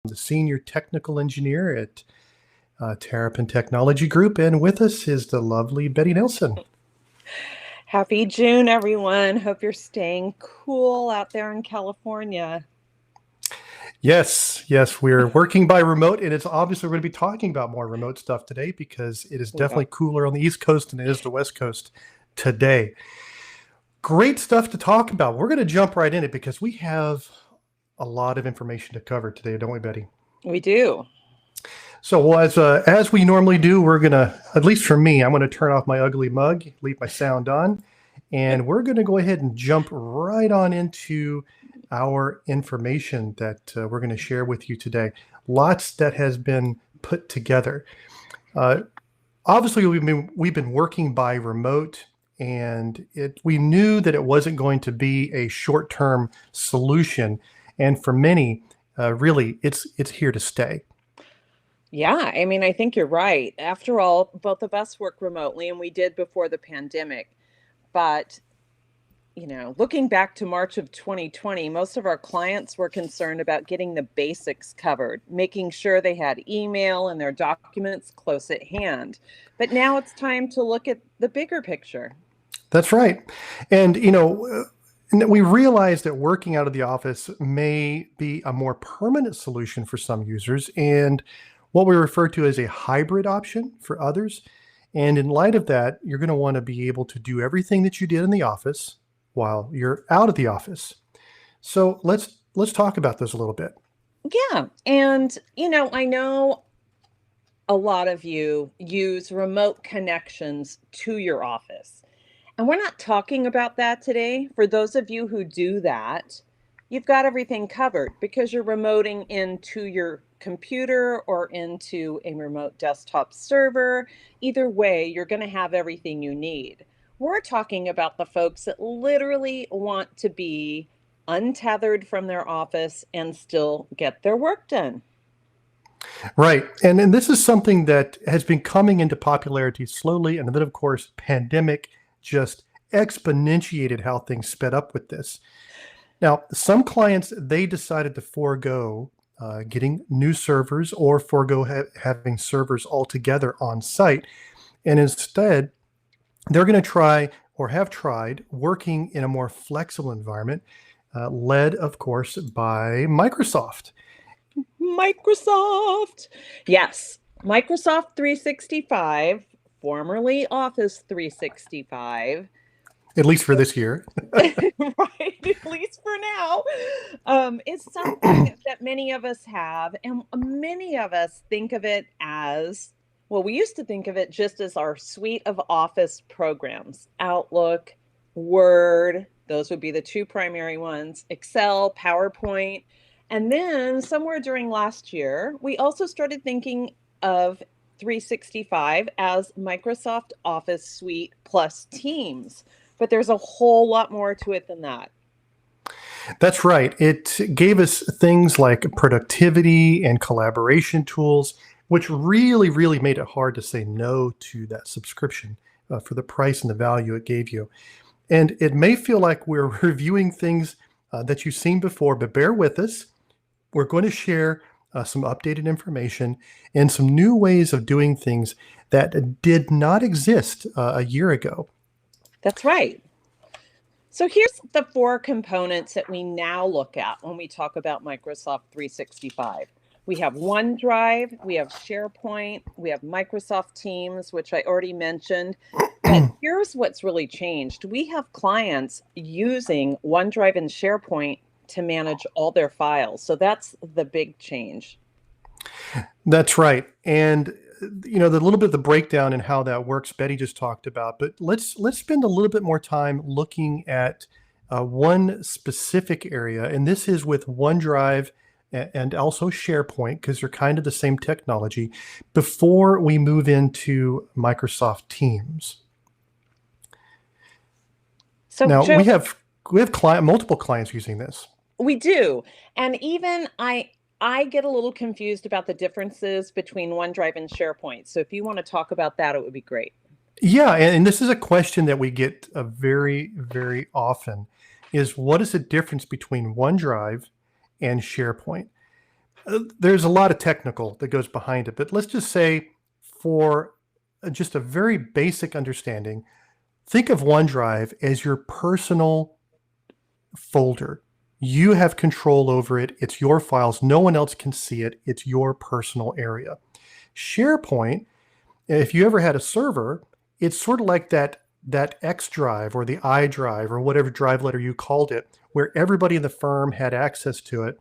the Senior Technical Engineer at Terrapin Technology Group, and with us is the lovely Betty Nelson. Happy June, everyone. Hope you're staying cool out there in California. Yes, we're working by remote, and it's obviously we're going to be talking about more remote stuff today because it is definitely cooler on the East Coast than it is the West Coast today. Great stuff to talk about. We're going to jump right in it because we have a lot of information to cover today, don't we, Betty? We do. So as we normally do, we're going to, at least for me, I'm going to turn off my ugly mug, leave my sound on, and we're going to go ahead and jump right on into our information that we're going to share with you today. Lots that has been put together. Obviously, we've been working by remote, and we knew that it wasn't going to be a short-term solution, and for many, really, it's here to stay. Yeah, I mean, I think you're right. After all, both of us work remotely, and we did before the pandemic. But, you know, looking back to March of 2020, most of our clients were concerned about getting the basics covered, making sure they had email and their documents close at hand. But now it's time to look at the bigger picture. That's right. And, you know, we realize that working out of the office may be a more permanent solution for some users and what we refer to as a hybrid option for others. And in light of that, you're going to want to be able to do everything that you did in the office while you're out of the office. So let's talk about this a little bit. Yeah. And, you know, I know a lot of you use remote connections to your office. And we're not talking about that today. For those of you who do that, you've got everything covered because you're remoting into your computer or into a remote desktop server. Either way, you're going to have everything you need. We're talking about the folks that literally want to be untethered from their office and still get their work done. Right. And this is something that has been coming into popularity slowly. And then, of course, pandemic just exponentiated how things sped up with this. Now, some clients, they decided to forego getting new servers or forego having servers altogether on site. And instead, they're going to try or have tried working in a more flexible environment, led, of course, by Microsoft. Microsoft. Yes, Microsoft 365, formerly Office 365. At least for this year. Right, at least for now. It's something that many of us have, and many of us think of it as, well, we used to think of it just as our suite of Office programs. Outlook, Word, those would be the two primary ones, Excel, PowerPoint. And then somewhere during last year, we also started thinking of 365 as Microsoft Office Suite plus Teams. But there's a whole lot more to it than that. That's right. It gave us things like productivity and collaboration tools, which really, really made it hard to say no to that subscription for the price and the value it gave you. And it may feel like we're reviewing things that you've seen before, but bear with us. We're going to share some updated information and some new ways of doing things that did not exist a year ago. That's right. So here's the four components that we now look at when we talk about Microsoft 365. We have OneDrive, we have SharePoint, we have Microsoft Teams, which I already mentioned. But here's what's really changed. We have clients using OneDrive and SharePoint to manage all their files. So that's the big change. That's right. And you know, the little bit of the breakdown and how that works, Betty just talked about, but let's spend a little bit more time looking at one specific area, and this is with OneDrive and also SharePoint, because they're kind of the same technology, before we move into Microsoft Teams. So now we have multiple clients using this. We do, and even I get a little confused about the differences between OneDrive and SharePoint. So if you want to talk about that, it would be great. Yeah, and this is a question that we get very, very often, is what is the difference between OneDrive and SharePoint? There's a lot of technical that goes behind it, but let's just say for just a very basic understanding, think of OneDrive as your personal folder. You have control over it. It's your files. No one else can see it. It's your personal area. SharePoint, if you ever had a server, it's sort of like that X drive or the I drive or whatever drive letter you called it, where everybody in the firm had access to it.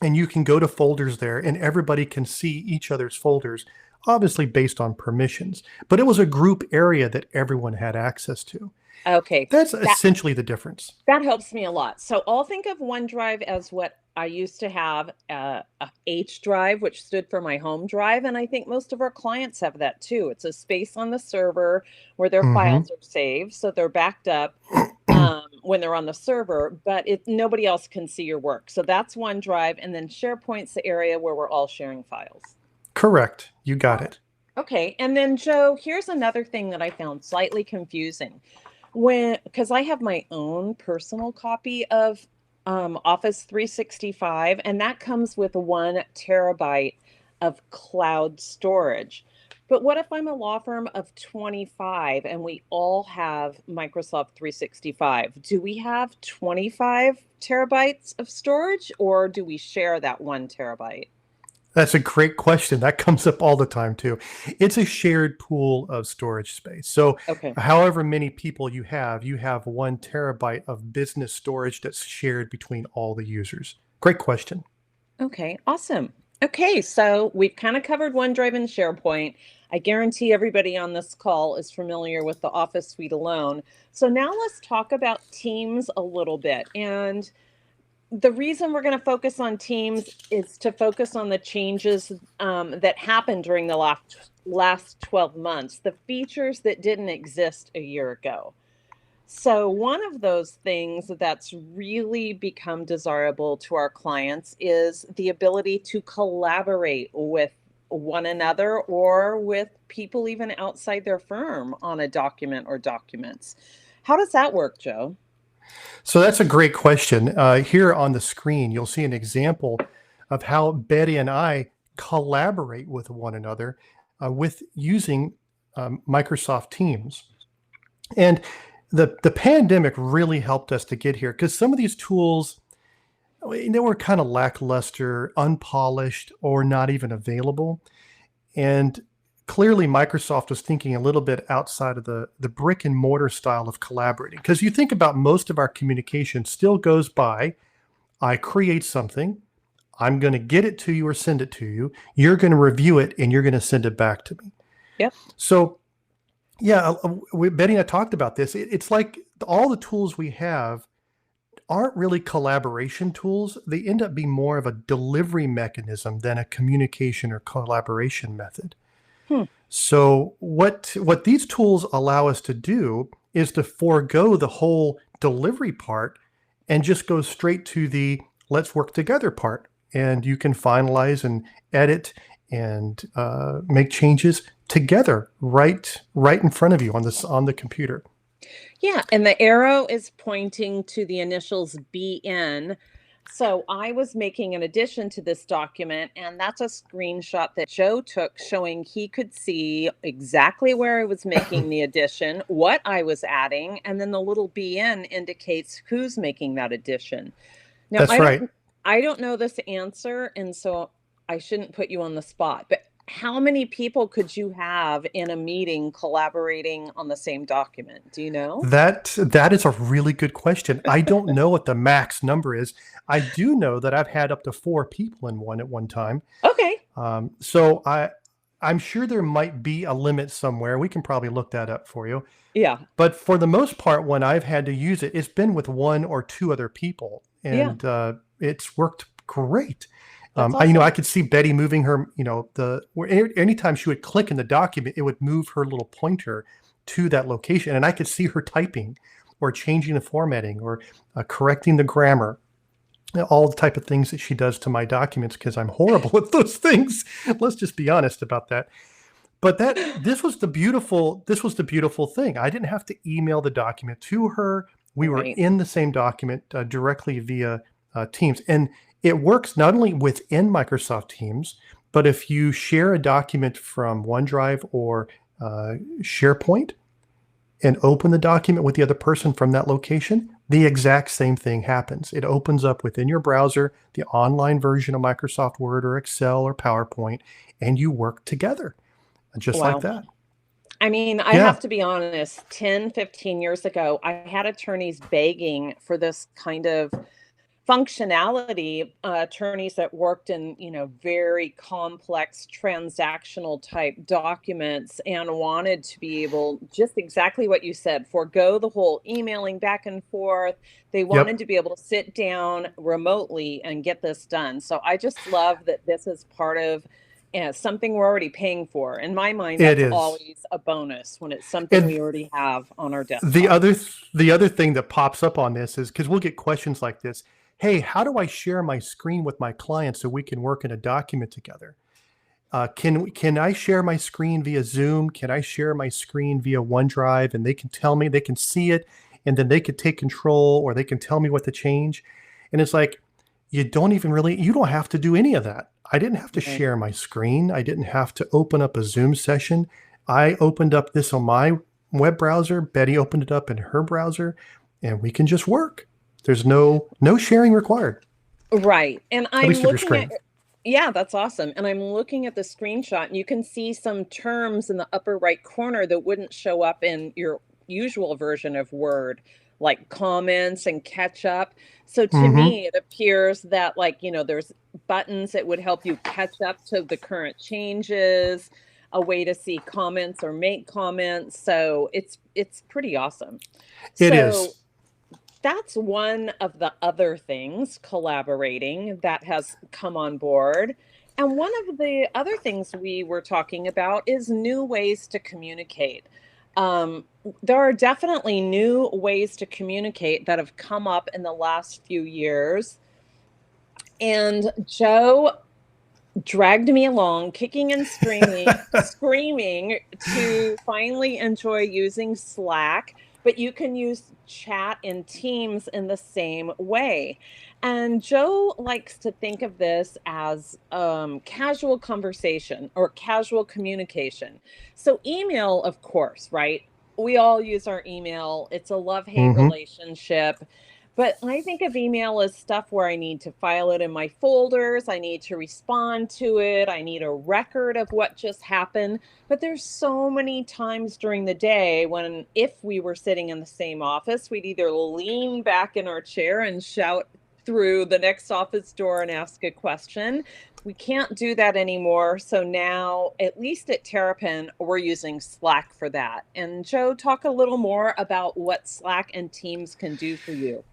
And you can go to folders there and everybody can see each other's folders, obviously based on permissions. But it was a group area that everyone had access to. Okay. That's essentially the difference. That helps me a lot. So I'll think of OneDrive as what I used to have, a H drive, which stood for my home drive. And I think most of our clients have that too. It's a space on the server where their files are saved. So they're backed up when they're on the server, but nobody else can see your work. So that's OneDrive. And then SharePoint's the area where we're all sharing files. Correct. You got it. Okay. And then Joe, here's another thing that I found slightly confusing. Because I have my own personal copy of Office 365, and that comes with 1 terabyte of cloud storage. But what if I'm a law firm of 25 and we all have Microsoft 365? Do we have 25 terabytes of storage, or do we share that 1 terabyte? That's a great question. That comes up all the time too. It's a shared pool of storage space. So however many people you have 1 terabyte of business storage that's shared between all the users. Great question. Okay, awesome. Okay, so we've kind of covered OneDrive and SharePoint. I guarantee everybody on this call is familiar with the Office suite alone. So now let's talk about Teams a little bit. And the reason we're going to focus on Teams is to focus on the changes that happened during the last 12 months, the features that didn't exist a year ago. So one of those things that's really become desirable to our clients is the ability to collaborate with one another or with people even outside their firm on a document or documents. How does that work, Joe? So that's a great question. Here on the screen, you'll see an example of how Betty and I collaborate with one another with using Microsoft Teams. And the pandemic really helped us to get here because some of these tools, they were kind of lackluster, unpolished, or not even available. And clearly Microsoft was thinking a little bit outside of the brick and mortar style of collaborating. Because you think about most of our communication still goes by, I create something, I'm going to get it to you or send it to you, you're going to review it, and you're going to send it back to me. Yep. So yeah, Betty and I talked about this. It's like all the tools we have aren't really collaboration tools. They end up being more of a delivery mechanism than a communication or collaboration method. So what these tools allow us to do is to forego the whole delivery part and just go straight to the let's work together part. And you can finalize and edit and make changes together right in front of you on the computer. Yeah, and the arrow is pointing to the initials BN. So I was making an addition to this document, and that's a screenshot that Joe took showing he could see exactly where I was making the addition, what I was adding, and then the little BN indicates who's making that addition. Now, That's right. I don't know this answer, and so I shouldn't put you on the spot, but how many people could you have in a meeting collaborating on the same document? Do you know? That is a really good question. I don't know what the max number is. I do know that I've had up to 4 people in one at one time. Okay. So I'm sure there might be a limit somewhere. We can probably look that up for you. Yeah. But for the most part, when I've had to use it, it's been with 1 or 2 other people, and it's worked great. Awesome. I could see Betty moving her, anytime she would click in the document, it would move her little pointer to that location. And I could see her typing or changing the formatting or correcting the grammar, all the type of things that she does to my documents because I'm horrible at those things. Let's just be honest about that. But this was the beautiful thing. I didn't have to email the document to her. We were in the same document directly via Teams. And It works not only within Microsoft Teams, but if you share a document from OneDrive or SharePoint and open the document with the other person from that location, the exact same thing happens. It opens up within your browser, the online version of Microsoft Word or Excel or PowerPoint, and you work together just like Wow. that. I mean, I Yeah. have to be honest, 10, 15 years ago, I had attorneys begging for this kind of functionality, attorneys that worked in, very complex transactional type documents and wanted to be able, just exactly what you said, forego the whole emailing back and forth. They wanted Yep. to be able to sit down remotely and get this done. So I just love that this is part of something we're already paying for. In my mind, It that's is. always a bonus when it's something And we already have on our the desktop. other the other thing that pops up on this is because we'll get questions like this. Hey, how do I share my screen with my client so we can work in a document together? Can I share my screen via Zoom? Can I share my screen via OneDrive and they can tell me, they can see it, and then they could take control or they can tell me what to change? And it's like, you don't have to do any of that. I didn't have to Right. share my screen. I didn't have to open up a Zoom session. I opened up this on my web browser. Betty opened it up in her browser, and we can just work. There's no sharing required, Right. And at I'm least of your looking at screen. Yeah, that's awesome. And I'm looking at the screenshot and you can see some terms in the upper right corner that wouldn't show up in your usual version of Word, like comments and catch up. So to Hmm. me, it appears that there's buttons that would help you catch up to the current changes, a way to see comments or make comments. So it's pretty awesome. It So is. that's one of the other things, collaborating, that has come on board. And one of the other things we were talking about is new ways to communicate. There are definitely new ways to communicate that have come up in the last few years. And Joe dragged me along, kicking and screaming to finally enjoy using Slack, but you can use chat and Teams in the same way. And Joe likes to think of this as casual conversation or casual communication. So, email, of course, right? We all use our email. It's a love-hate Hmm. relationship. But I think of email as stuff where I need to file it in my folders, I need to respond to it, I need a record of what just happened. But there's so many times during the day when, if we were sitting in the same office, we'd either lean back in our chair and shout through the next office door and ask a question. We can't do that anymore. So now, at least at Terrapin, we're using Slack for that. And Joe, talk a little more about what Slack and Teams can do for you.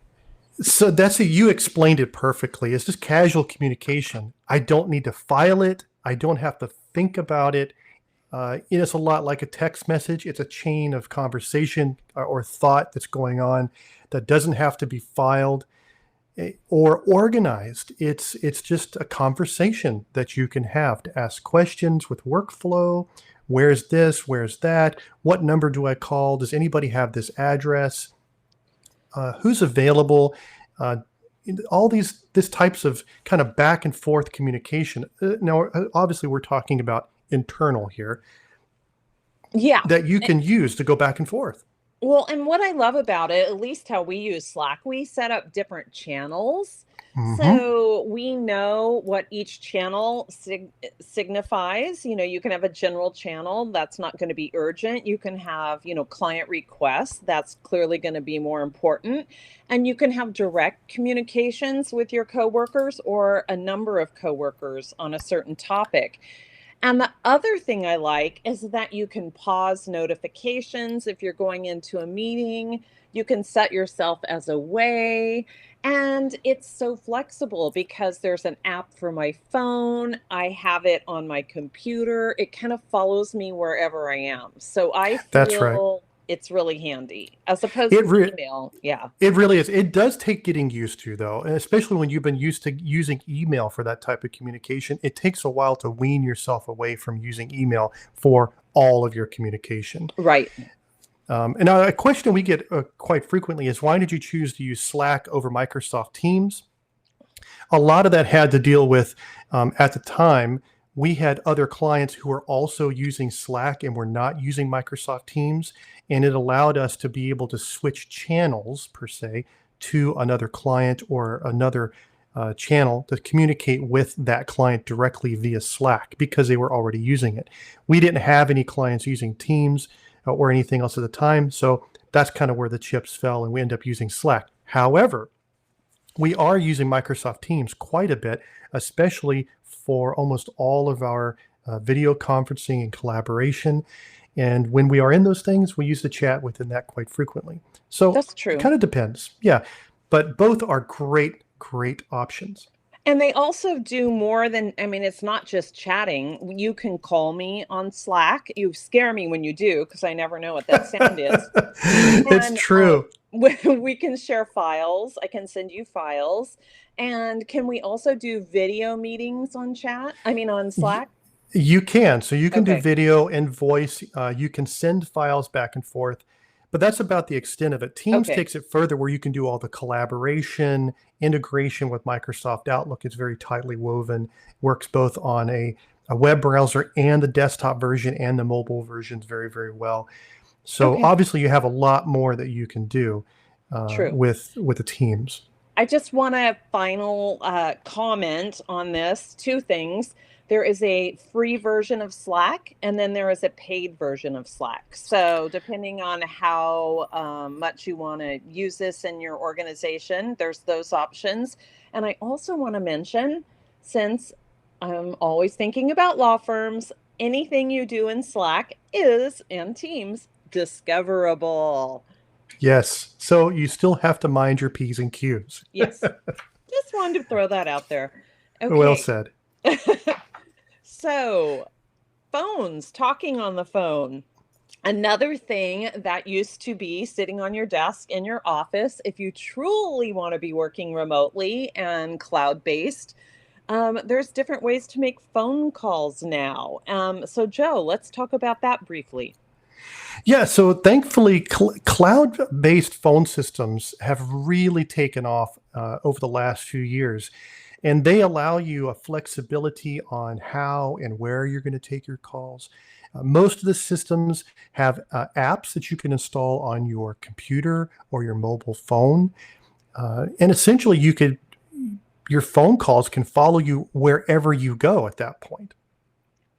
So you explained it perfectly. It's just casual communication. I don't need to file it. I don't have to think about it. It's a lot like a text message. It's a chain of conversation or thought that's going on that doesn't have to be filed or organized. It's just a conversation that you can have to ask questions with workflow. Where's this? Where's that? What number do I call? Does anybody have this address? Who's available? Uh, all this types of kind of back and forth communication. Now, obviously, we're talking about internal here Yeah. that you can use to go back and forth. Well, and what I love about it, at least how we use Slack, we set up different channels. Hmm. So we know what each channel signifies. You can have a general channel that's not going to be urgent. You can have, client requests. That's clearly going to be more important. And you can have direct communications with your coworkers or a number of coworkers on a certain topic. And the other thing I like is that you can pause notifications if you're going into a meeting. You can set yourself as away. And it's so flexible because there's an app for my phone. I have it on my computer. It kind of follows me wherever I am. So I That's right. feel it's really handy as opposed It to re- email. Yeah. it really is. It does take getting used to, though, and especially when you've been used to using email for that type of communication. It takes a while to wean yourself away from using email for all of your communication. Right. And now a question we get quite frequently is, why did you choose to use Slack over Microsoft Teams? A lot of that had to deal with, at the time, we had other clients who were also using Slack and were not using Microsoft Teams. And it allowed us to be able to switch channels, per se, to another client or another channel to communicate with that client directly via Slack because they were already using it. We didn't have any clients using Teams or anything else at the time. So that's kind of where the chips fell, and we end up using Slack. However, we are using Microsoft Teams quite a bit, especially for almost all of our video conferencing and collaboration. And when we are in those things, we use the chat within that quite frequently. So That's it true. kind of depends. Yeah. But both are great, great options. And they also do more than, I mean, it's not just chatting. You can call me on Slack. You scare me when you do because I never know what that sound is. It's And true. we can share files. I can send you files. And can we also do video meetings on chat? I mean, on Y- Slack? You can. So you can do Okay. video and voice. You can send files back and forth, but that's about the extent of it. Teams Okay. takes it further where you can do all the collaboration, integration with Microsoft Outlook. It's very tightly woven, works both on a web browser and the desktop version and the mobile versions very, very well. So Okay. obviously you have a lot more that you can do True. with the Teams. I just want a final comment on this. Two things. There is a free version of Slack, and then there is a paid version of Slack. So, depending on how much you want to use this in your organization, there's those options. And I also want to mention, since I'm always thinking about law firms, anything you do in Slack is, and Teams, discoverable. Yes. So you still have to mind your P's and Q's. Yes. Just wanted to throw that out there. Well Okay. said. So, phones, talking on the phone. Another thing that used to be sitting on your desk in your office, if you truly want to be working remotely and cloud-based, there's different ways to make phone calls now. So, Joe, let's talk about that briefly. Yeah, so thankfully, cloud-based phone systems have really taken off over the last few years, and they allow you a flexibility on how and where you're going to take your calls. Most of the systems have apps that you can install on your computer or your mobile phone, and essentially, your phone calls can follow you wherever you go at that point.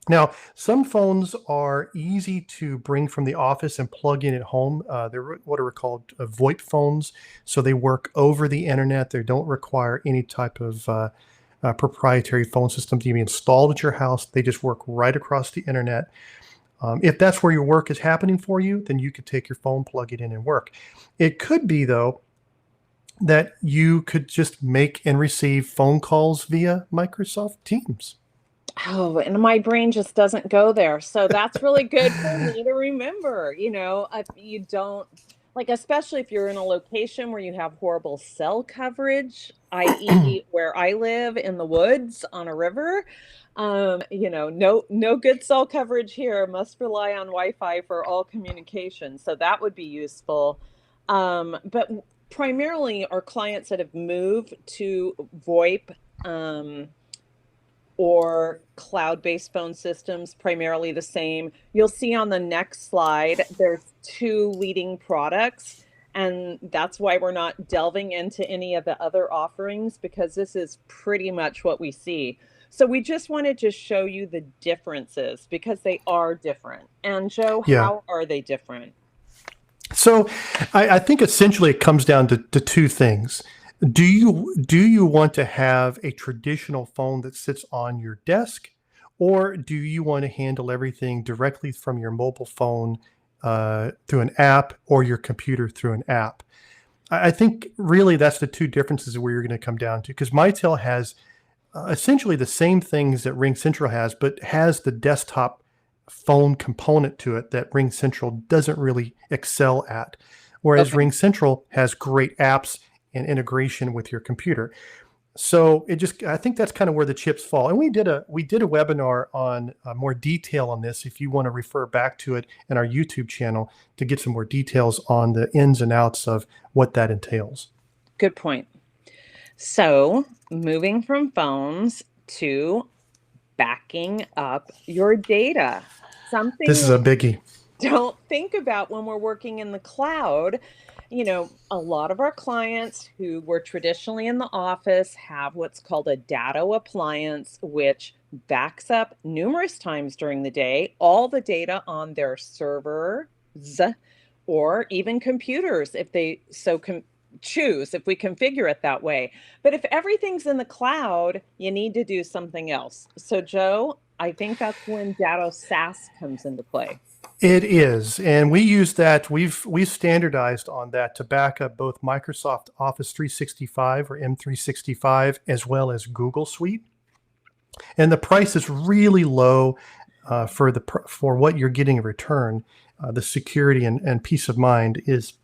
Now, some phones are easy to bring from the office and plug in at home. They're what are called VoIP phones. So they work over the internet. They don't require any type of proprietary phone system to be installed at your house. They just work right across the internet. If that's where your work is happening for you, then you could take your phone, plug it in, and work. It could be, though, that you could just make and receive phone calls via Microsoft Teams. Oh, and my brain just doesn't go there. So that's really good for me to remember. If you don't like, especially if you're in a location where you have horrible cell coverage, i.e., where I live in the woods on a river. No good cell coverage here. Must rely on Wi-Fi for all communication. So that would be useful. But primarily, our clients that have moved to VoIP. Or cloud-based phone systems, primarily the same. You'll see on the next slide, there's two leading products, and that's why we're not delving into any of the other offerings, because this is pretty much what we see. So we just wanted to show you the differences because they are different. And Joe, Yeah. how are they different? So I think essentially it comes down to two things. Do you want to have a traditional phone that sits on your desk, or do you want to handle everything directly from your mobile phone through an app or your computer through an app? I think really that's the two differences where you're going to come down to, because Mitel has essentially the same things that RingCentral has, but has the desktop phone component to it that RingCentral doesn't really excel at. Whereas Okay. RingCentral has great apps and integration with your computer. So I think that's kind of where the chips fall. And we did a webinar on more detail on this. If you want to refer back to it in our YouTube channel to get some more details on the ins and outs of what that entails. Good point. So, moving from phones to backing up your data. This Something is a biggie. don't think about when we're working in the cloud. A lot of our clients who were traditionally in the office have what's called a data appliance, which backs up numerous times during the day all the data on their servers or even computers if they choose, if we configure it that way. But if everything's in the cloud, you need to do something else. So, Joe, I think that's when data SaaS comes into play. It is, and we use that. We've standardized on that to back up both Microsoft Office 365 or M365 as well as Google Suite. And the price is really low for what you're getting in return. The security and peace of mind is,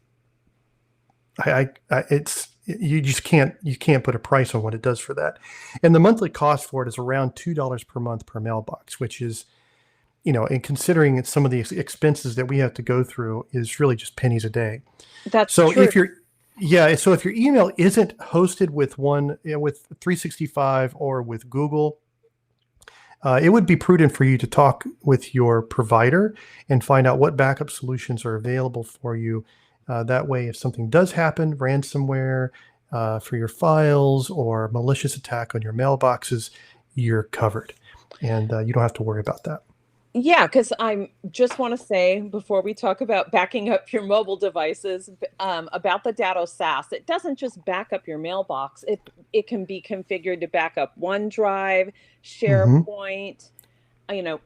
it's you just can't put a price on what it does for that. And the monthly cost for it is around $2 per month per mailbox, which is, and considering some of the expenses that we have to go through, is really just pennies a day. That's So true. if your email isn't hosted with with 365 or with Google, it would be prudent for you to talk with your provider and find out what backup solutions are available for you. That way, if something does happen, ransomware for your files or malicious attack on your mailboxes, you're covered, and you don't have to worry about that. Yeah, because I just want to say before we talk about backing up your mobile devices, about the Datto SaaS, it doesn't just back up your mailbox. It can be configured to back up OneDrive, Hmm. SharePoint,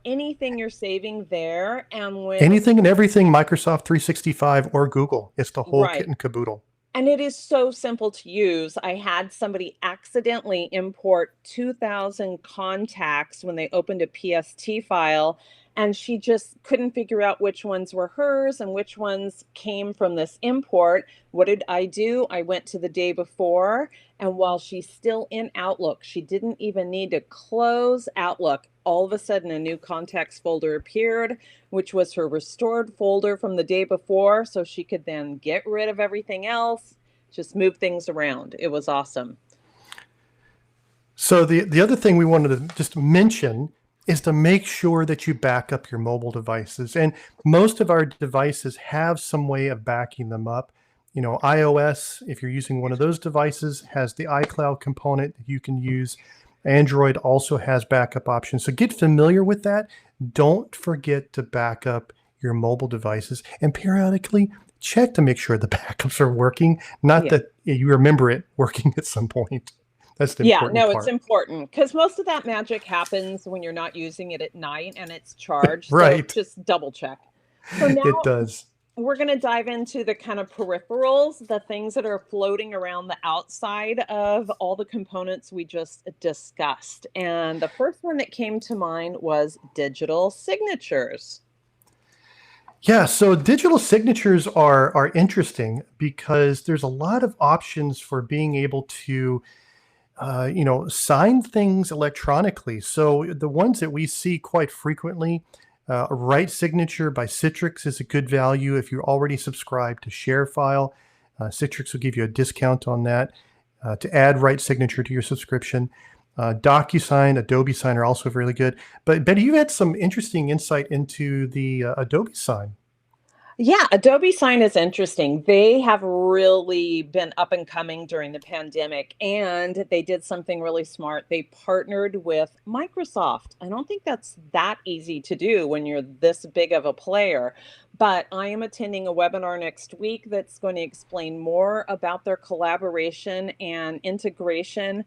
anything you're saving there. And Anything and everything Microsoft 365 or Google, it's the whole kit right. and caboodle. And it is so simple to use. I had somebody accidentally import 2,000 contacts when they opened a PST file, and she just couldn't figure out which ones were hers and which ones came from this import. What did I do? I went to the day before, and while she's still in Outlook, she didn't even need to close Outlook. All of a sudden, a new contacts folder appeared, which was her restored folder from the day before. So she could then get rid of everything else, just move things around. It was awesome. So the other thing we wanted to just mention is to make sure that you back up your mobile devices. And most of our devices have some way of backing them up. iOS, if you're using one of those devices, has the iCloud component that you can use. Android also has backup options. So get familiar with that. Don't forget to back up your mobile devices and periodically check to make sure the backups are working, not Yeah. that you remember it working at some point. That's the Yeah, important no, it's part. important because most of that magic happens when you're not using it at night and it's charged. So Right. just double check. So now It does. we're going to dive into the kind of peripherals, the things that are floating around the outside of all the components we just discussed. And the first one that came to mind was digital signatures. Yeah, so digital signatures are interesting because there's a lot of options for being able to sign things electronically. So the ones that we see quite frequently, Right Signature by Citrix is a good value if you're already subscribed to ShareFile. Citrix will give you a discount on that to add Right Signature to your subscription. DocuSign, Adobe Sign are also really good. But Betty, you had some interesting insight into the Adobe Sign. Yeah, Adobe Sign is interesting. They have really been up and coming during the pandemic, and they did something really smart. They partnered with Microsoft. I don't think that's that easy to do when you're this big of a player, but I am attending a webinar next week that's going to explain more about their collaboration and integration.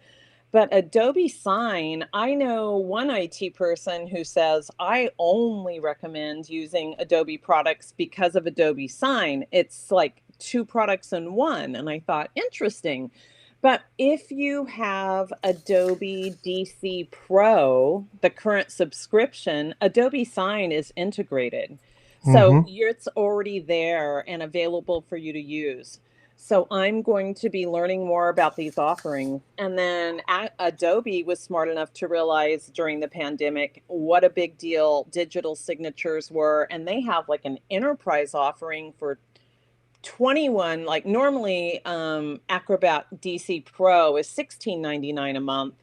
But Adobe Sign, I know one IT person who says, I only recommend using Adobe products because of Adobe Sign. It's like two products in one. And I thought, interesting. But if you have Adobe DC Pro, the current subscription, Adobe Sign is integrated. So Hmm. it's already there and available for you to use. So I'm going to be learning more about these offerings. And then Adobe was smart enough to realize during the pandemic what a big deal digital signatures were. And they have like an enterprise offering for 21, like normally Acrobat DC Pro is $16.99 a month,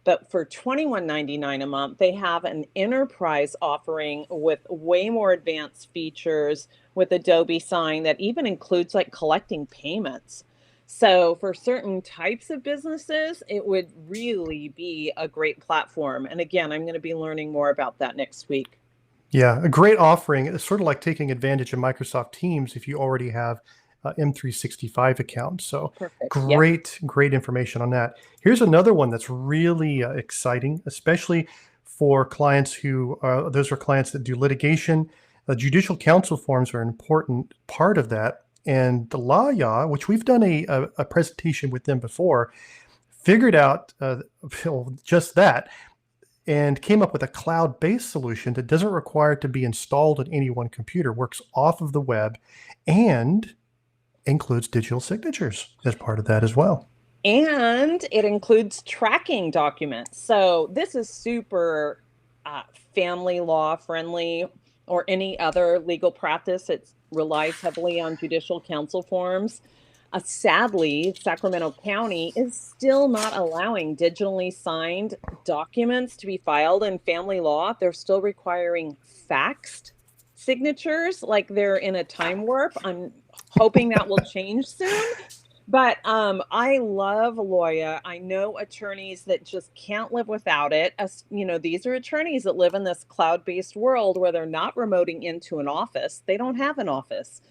but for $21.99 a month, they have an enterprise offering with way more advanced features with Adobe Sign that even includes like collecting payments. So for certain types of businesses, it would really be a great platform. And again, I'm going to be learning more about that next week. Yeah, a great offering. It's sort of like taking advantage of Microsoft Teams if you already have M365 account. So Perfect. Yep. great information on that. Here's another one that's really exciting, especially for clients who, those are clients that do litigation. Judicial counsel forms are an important part of that. And the Laya, which we've done a presentation with them before, figured out just that and came up with a cloud-based solution that doesn't require it to be installed on any one computer, works off of the web, and includes digital signatures as part of that as well. And it includes tracking documents. So this is super family law friendly, or any other legal practice. It relies heavily on judicial counsel forms. Sadly, Sacramento County is still not allowing digitally signed documents to be filed in family law. They're still requiring faxed signatures, like they're in a time warp. I'm hoping that will change soon. But I love Loya. I know attorneys that just can't live without it. As you know, these are attorneys that live in this cloud-based world where they're not remoting into an office. They don't have an office.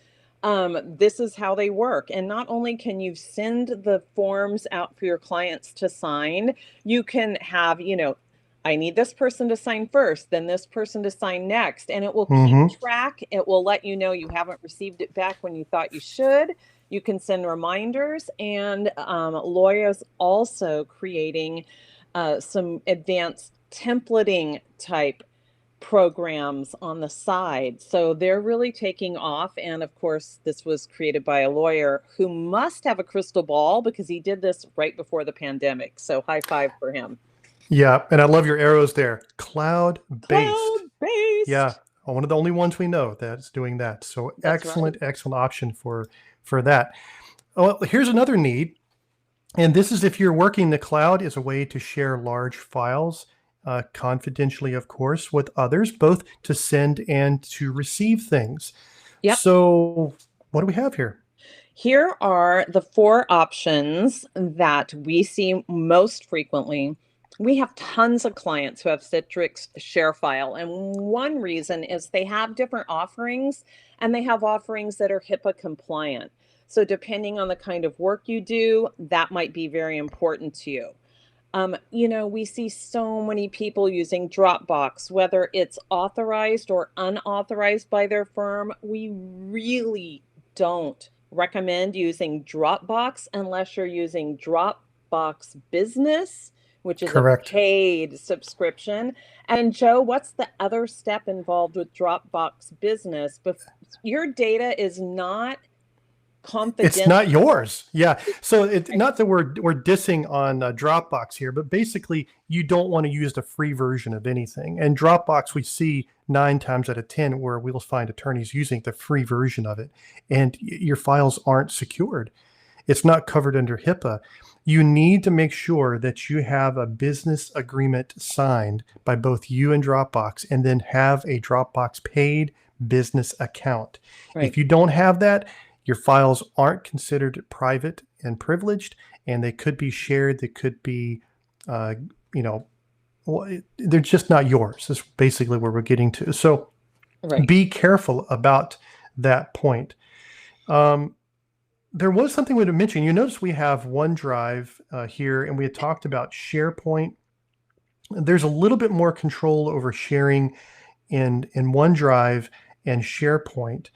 This is how they work. And not only can you send the forms out for your clients to sign, you can have, I need this person to sign first, then this person to sign next, and it will keep track. It will let you know you haven't received it back when you thought you should. You can send reminders, and Loya's also creating some advanced templating type programs on the side. So they're really taking off. And of course, this was created by a lawyer who must have a crystal ball because he did this right before the pandemic. So high five for him. Yeah, and I love your arrows there. Cloud-based. Cloud-based. Yeah, one of the only ones we know that's doing that. So excellent option for that. Well, here's another need. And this is if you're working the cloud as a way to share large files confidentially, of course, with others, both to send and to receive things. Yep. So what do we have here? Here are the 4 options that we see most frequently. We have tons of clients who have Citrix ShareFile, and one reason is they have different offerings, and they have offerings that are HIPAA compliant. So depending on the kind of work you do, that might be very important to you. We see so many people using Dropbox, whether it's authorized or unauthorized by their firm. We really don't recommend using Dropbox unless you're using Dropbox Business, which is Correct. a paid subscription. And Joe, what's the other step involved with Dropbox Business? Your data is not confidential. It's not yours. Yeah. So it's not that we're dissing on Dropbox here, but basically you don't want to use the free version of anything. And Dropbox, we see 9 times out of 10 where we'll find attorneys using the free version of it, and your files aren't secured. It's not covered under HIPAA. You need to make sure that you have a business agreement signed by both you and Dropbox, and then have a Dropbox paid business account. Right. If you don't have that, your files aren't considered private and privileged, and they could be shared. They could be, they're just not yours. That's basically where we're getting to. So Be careful about that point. There was something we had mentioned. You notice we have OneDrive here, and we had talked about SharePoint. There's a little bit more control over sharing in OneDrive and SharePoint.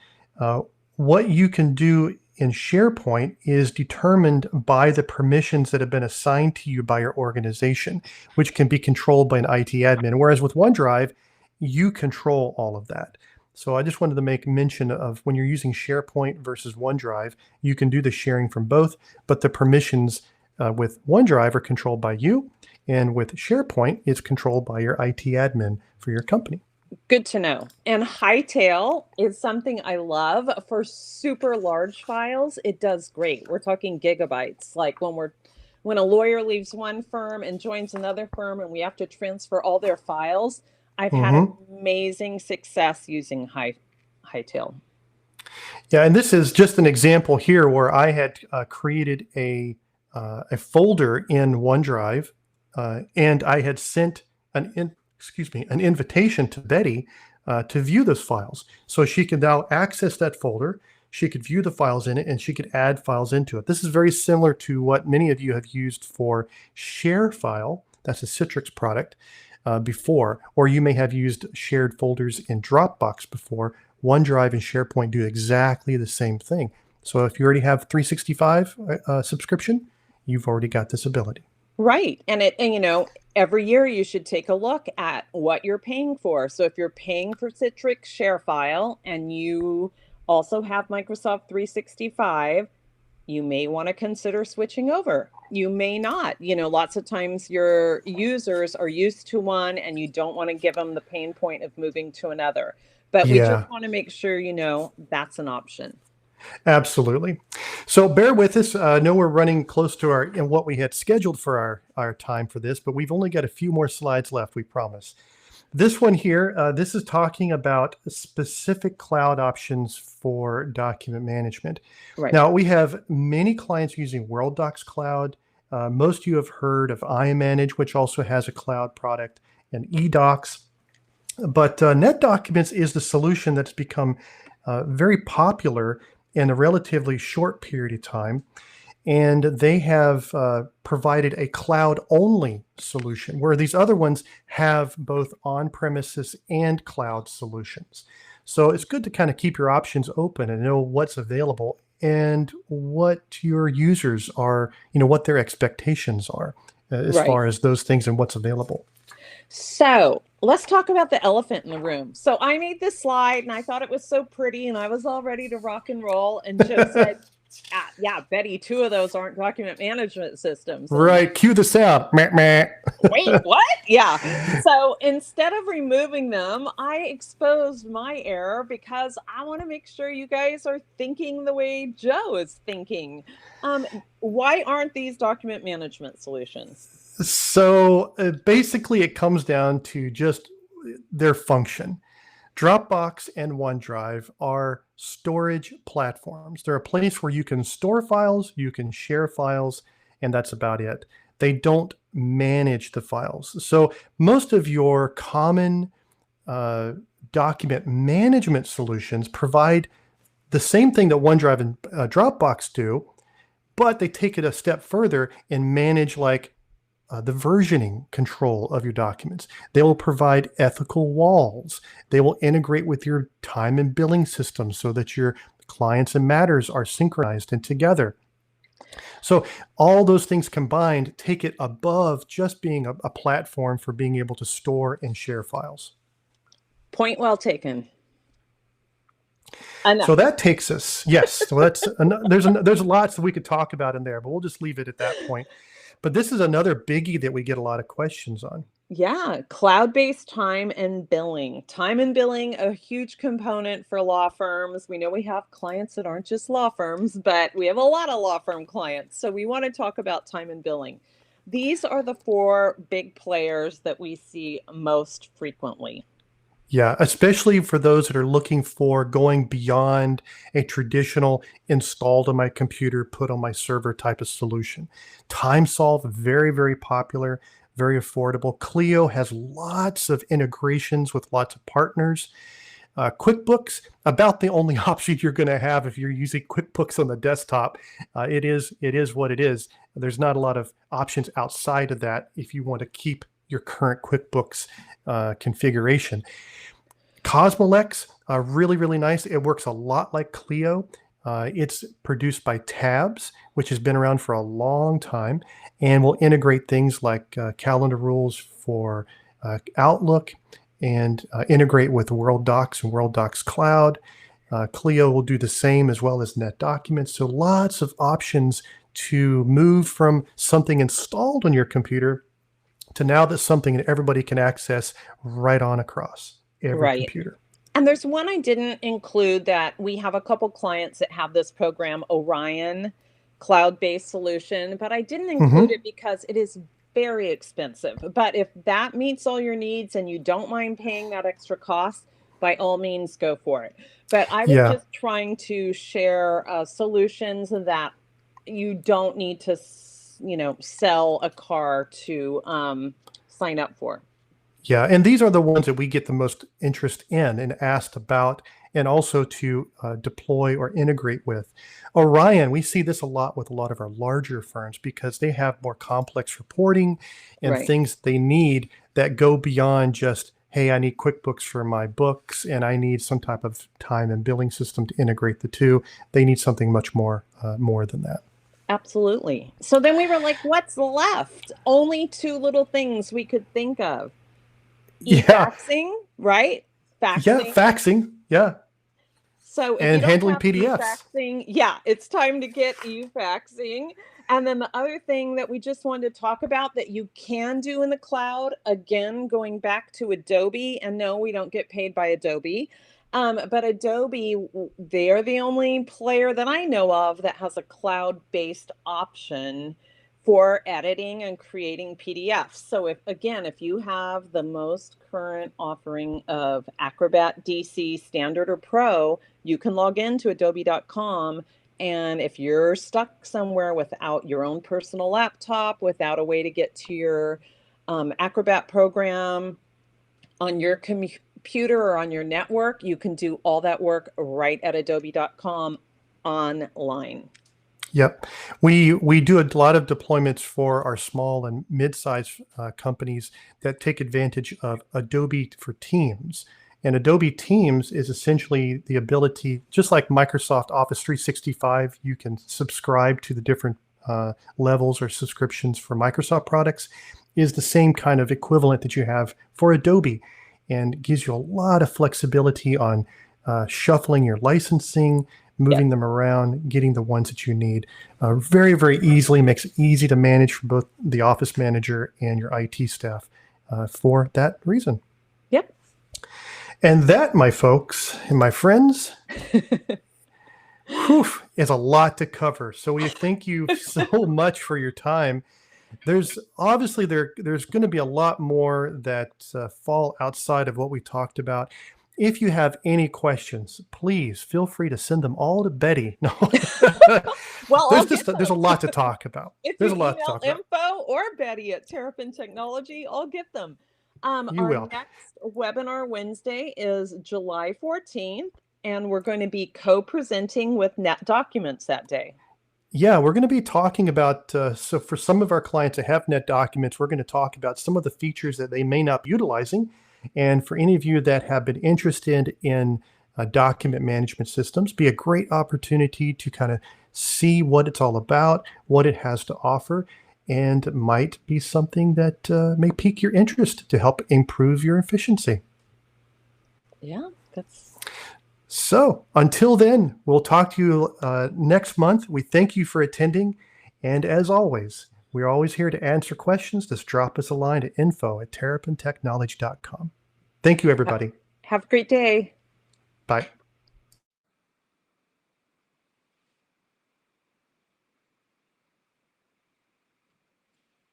What you can do in SharePoint is determined by the permissions that have been assigned to you by your organization, which can be controlled by an IT admin. Whereas with OneDrive, you control all of that. So I just wanted to make mention of when you're using SharePoint versus OneDrive, you can do the sharing from both, but the permissions with OneDrive are controlled by you, and with SharePoint, it's controlled by your IT admin for your company. Good to know. And Hightail is something I love for super large files. It does great. We're talking gigabytes. Like when a lawyer leaves one firm and joins another firm and we have to transfer all their files, I've had Hmm. amazing success using Hightail. Yeah, and this is just an example here where I had created a folder in OneDrive, and I had sent an invitation to Betty to view those files. So she could now access that folder. She could view the files in it, and she could add files into it. This is very similar to what many of you have used for ShareFile. That's a Citrix product before, or you may have used shared folders in Dropbox before. OneDrive and SharePoint do exactly the same thing. So if you already have 365 subscription, you've already got this ability. Right. And every year you should take a look at what you're paying for. So if you're paying for Citrix ShareFile and you also have Microsoft 365, you may want to consider switching over. You may not. Lots of times your users are used to one and you don't want to give them the pain point of moving to another. But we just Yeah, want to make sure that's an option. absolutely. So bear with us. I know we're running close to what we had scheduled for our time for this, but we've only got a few more slides left, we promise. This one here, this is talking about specific cloud options for document management. Right. Now, we have many clients using World Docs Cloud. Most of you have heard of iManage, which also has a cloud product, and eDocs. But NetDocuments is the solution that's become very popular in a relatively short period of time. And they have provided a cloud-only solution, where these other ones have both on-premises and cloud solutions. So it's good to kind of keep your options open and know what's available and what your users are, what their expectations are as Right. far as those things and what's available. So let's talk about the elephant in the room. So I made this slide and I thought it was so pretty and I was all ready to rock and roll. And Joe said, yeah, Betty, 2 of those aren't document management systems. And Right. Cue the sound. Meh, meh. wait, what? Yeah. So instead of removing them, I exposed my error because I want to make sure you guys are thinking the way Joe is thinking. Why aren't these document management solutions? So basically, it comes down to just their function. Dropbox and OneDrive are storage platforms. They're a place where you can store files, you can share files, and that's about it. They don't manage the files. So most of your common document management solutions provide the same thing that OneDrive and Dropbox do, but they take it a step further and manage the versioning control of your documents. They will provide ethical walls. They will integrate with your time and billing system so that your clients and matters are synchronized and together. So all those things combined take it above just being a platform for being able to store and share files. Point well taken. Enough. So that takes us, yes. So there's lots that we could talk about in there, but we'll just leave it at that point. But this is another biggie that we get a lot of questions on. Yeah, cloud-based time and billing. Time and billing, a huge component for law firms. We know we have clients that aren't just law firms, but we have a lot of law firm clients. So we want to talk about time and billing. These are the 4 big players that we see most frequently. Yeah, especially for those that are looking for going beyond a traditional installed on my computer, put on my server type of solution. TimeSolve, very, very popular, very affordable. Clio has lots of integrations with lots of partners. QuickBooks, about the only option you're going to have if you're using QuickBooks on the desktop. It is what it is. There's not a lot of options outside of that if you want to keep your current QuickBooks configuration. Cosmolex, really, really nice. It works a lot like Clio. It's produced by Tabs, which has been around for a long time, and will integrate things like calendar rules for Outlook and integrate with World Docs and World Docs Cloud. Clio will do the same, as well as NetDocuments. So lots of options to move from something installed on your computer to now that's something that everybody can access right on across. every Right. computer. And there's one I didn't include that we have a couple clients that have this program, Orion cloud-based solution, but I didn't include it because it is very expensive. But if that meets all your needs and you don't mind paying that extra cost, by all means, go for it. But I was Yeah. just trying to share solutions that you don't need to, sell a car to sign up for. Yeah, and these are the ones that we get the most interest in and asked about, and also to deploy or integrate with. Orion, we see this a lot with a lot of our larger firms because they have more complex reporting and Right. things they need that go beyond just, hey, I need QuickBooks for my books and I need some type of time and billing system to integrate the two. They need something much more than that. Absolutely. So then we were like, what's left? Only two little things we could think of. Yeah, E-faxing, right? yeah, Faxing. faxing, yeah, So if you and don't handling have PDFs. e-faxing, yeah, it's time to get e-faxing. And then the other thing that we just wanted to talk about that you can do in the cloud, again, going back to Adobe, and no, we don't get paid by Adobe. But Adobe, they're the only player that I know of that has a cloud-based option for editing and creating PDFs. So if you have the most current offering of Acrobat DC Standard or Pro, you can log into adobe.com. And if you're stuck somewhere without your own personal laptop, without a way to get to your Acrobat program on your computer or on your network, you can do all that work right at adobe.com online. Yep. We do a lot of deployments for our small and mid-sized companies that take advantage of Adobe for Teams. And Adobe Teams is essentially the ability, just like Microsoft Office 365, you can subscribe to the different levels or subscriptions for Microsoft products, is the same kind of equivalent that you have for Adobe, and gives you a lot of flexibility on shuffling your licensing, moving them around, getting the ones that you need very, very easily. Makes it easy to manage for both the office manager and your IT staff for that reason. Yep. And that, my folks and my friends, is a lot to cover. So we thank you so much for your time. There's obviously there's going to be a lot more that fall outside of what we talked about. If you have any questions, please feel free to send them all to Betty. No, Well, there's a lot to talk about. if There's you a lot to email talk about. info or Betty at Terrapin Technology, I'll get them. You Our will. next webinar Wednesday is July 14th, and we're going to be co-presenting with NetDocuments that day. Yeah, we're going to be talking about, so for some of our clients that have NetDocuments, we're going to talk about some of the features that they may not be utilizing. And for any of you that have been interested in document management systems, be a great opportunity to kind of see what it's all about, what it has to offer, and might be something that may pique your interest to help improve your efficiency. Yeah, that's... So until then, we'll talk to you next month. We thank you for attending. And as always, we're always here to answer questions. Just drop us a line at info@terrapintechnology.com. Thank you, everybody. Have a great day. Bye.